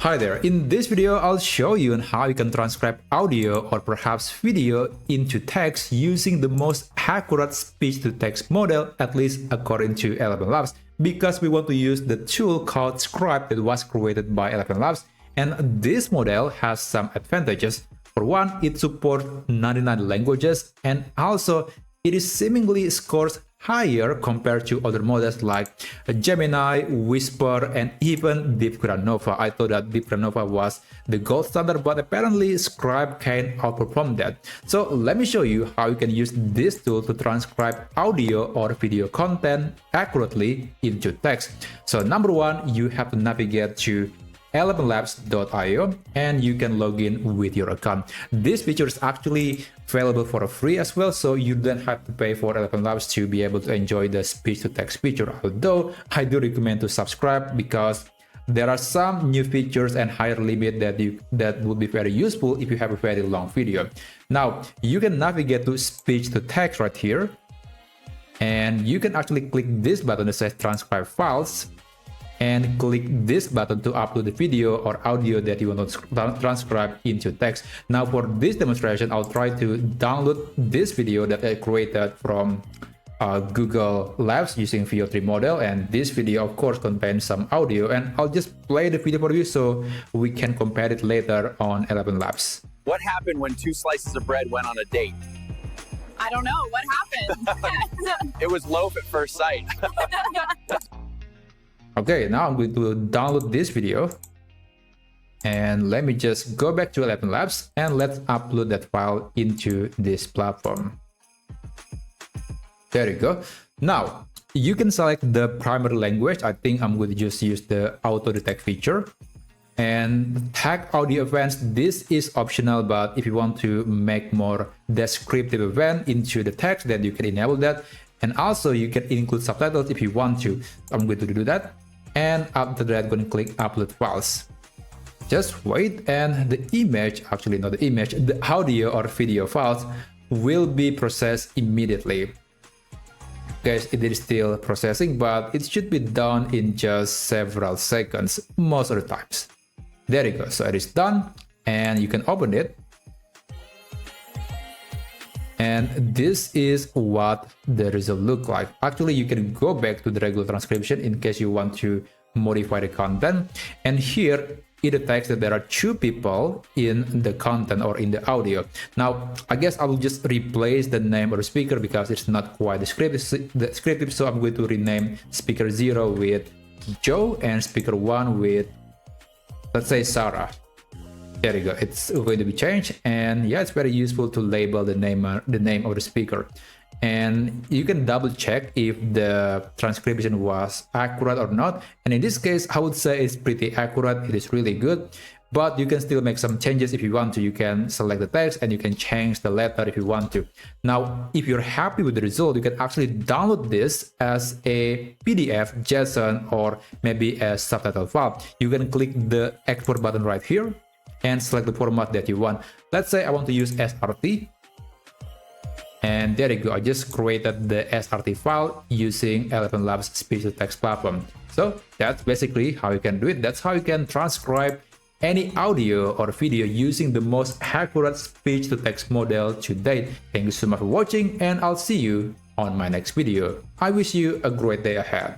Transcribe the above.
Hi there, in this video I'll show you on how you can transcribe audio or perhaps video into text using the most accurate speech-to-text model, at least according to ElevenLabs, because we want to use the tool called Scribe that was created by ElevenLabs, and this model has some advantages. For one, it supports 99 languages, and also it is seemingly scores higher compared to other models like Gemini, Whisper, and even Deep Nova. I thought that Deep Nova was the gold standard, but apparently Scribe can outperform that. So let me show you how you can use this tool to transcribe audio or video content accurately into text. So number one, you have to navigate to ElevenLabs.io and you can log in with your account. This feature is actually available for free as well, so you don't have to pay for ElevenLabs to be able to enjoy the speech-to-text feature, although I do recommend to subscribe because there are some new features and higher limit that would be very useful if you have a very long video. Now, you can navigate to speech-to-text right here, and you can actually click this button that says transcribe files, and click this button to upload the video or audio that you want to transcribe into text. Now for this demonstration, I'll try to download this video that I created from Google Labs using VO3 model, and this video of course contains some audio, and I'll just play the video for you so we can compare it later on ElevenLabs. What happened when two slices of bread went on a date? I don't know. What happened? It was loaf at first sight. Okay, now I'm going to download this video, and let me just go back to ElevenLabs and let's upload that file into this platform. There you go. Now you can select the primary language. I think I'm going to just use the auto detect feature, and tag audio events. This is optional, but if you want to make more descriptive event into the text, then you can enable that. And also you can include subtitles if you want to. I'm going to do that. And after that, I'm going to click upload files. Just wait, and the image, actually not the image, the audio or video files will be processed immediately. Guys, it is still processing, but it should be done in just several seconds most of the times. There you go. So it is done, and you can open it. And this is what the result looks like. Actually, you can go back to the regular transcription in case you want to modify the content. And here it detects that there are two people in the content or in the audio. Now, I guess I will just replace the name of the speaker because it's not quite descriptive. So I'm going to rename speaker 0 with Joe and speaker 1 with, let's say, Sarah. There you go. It's going to be changed, and yeah, it's very useful to label the name of the speaker. And you can double check if the transcription was accurate or not. And in this case, I would say it's pretty accurate. It is really good, but you can still make some changes if you want to. You can select the text and you can change the letter if you want to. Now, if you're happy with the result, you can actually download this as a PDF, JSON, or maybe a subtitle file. You can click the export button right here and select the format that you want. Let's say I want to use SRT. And there you go. I just created the SRT file using ElevenLabs speech-to-text platform. So that's basically how you can do it. That's how you can transcribe any audio or video using the most accurate speech-to-text model to date. Thank you so much for watching, and I'll see you on my next video. I wish you a great day ahead.